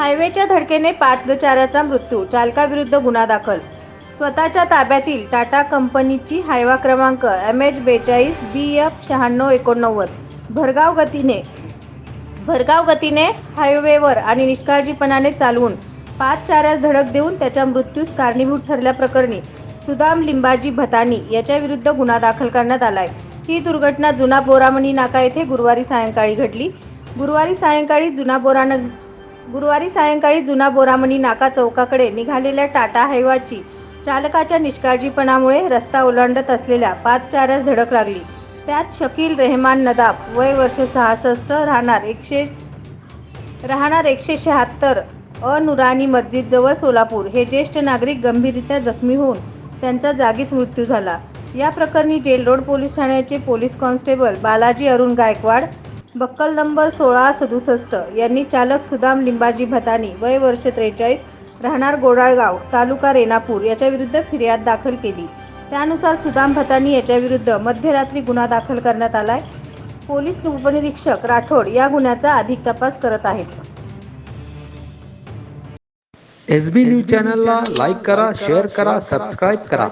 हायवेच्या धडकेने पादचाऱ्याचा मृत्यू, चालकाविरुद्ध गुन्हा दाखल. स्वतःच्या ताब्यातील टाटा कंपनीची हायवा क्रमांक MH42 BF 9689 भरधाव गतीने हायवेवर आणि निष्काळजीपणाने चालवून पादचाऱ्यास धडक देऊन त्याच्या मृत्यूस कारणीभूत ठरल्याप्रकरणी सुदाम लिंबाजी भतानी याच्याविरुद्ध गुन्हा दाखल करण्यात आलाय. ही दुर्घटना जुना बोरामणी नाका येथे गुरुवारी सायंकाळी घडली. गुरुवारी सायंकाळी जुना बोरामणी नाका चौकाकडे निघालेल्या टाटा हायवाची चालकाच्या निष्काळजीपणामुळे रस्ता ओलांडत असलेल्या पादचाऱ्यास धडक लागली. त्यात शकील रेहमान नदाब, वय वर्ष 66, राहणार 176 नुरानी मस्जिद जवळ सोलापूर हे ज्येष्ठ नागरिक गंभीररीत्या जखमी होऊन त्यांचा जागीच मृत्यू झाला. या प्रकरणी जेल रोड पोलीस ठाण्याचे police constable Balaji Arun Gaikwad, buckle number 1667 यांनी चालक सुदाम लिंबाजी भतानी, वय वर्ष 43, राहणार गोडाळगाव, तालुका रेणापूर याच्याविरुद्ध फिर्याद दाखल केली. त्यानुसार सुदाम भतानी याच्याविरुद्ध मध्यरात्री गुन्हा दाखल करण्यात आलाय. पोलीस उपनिरीक्षक राठोड या गुन्ह्याचा अधिक तपास करत आहेत. SB न्यूज चॅनलला लाईक करा, शेअर करा, सबस्क्राईब करा.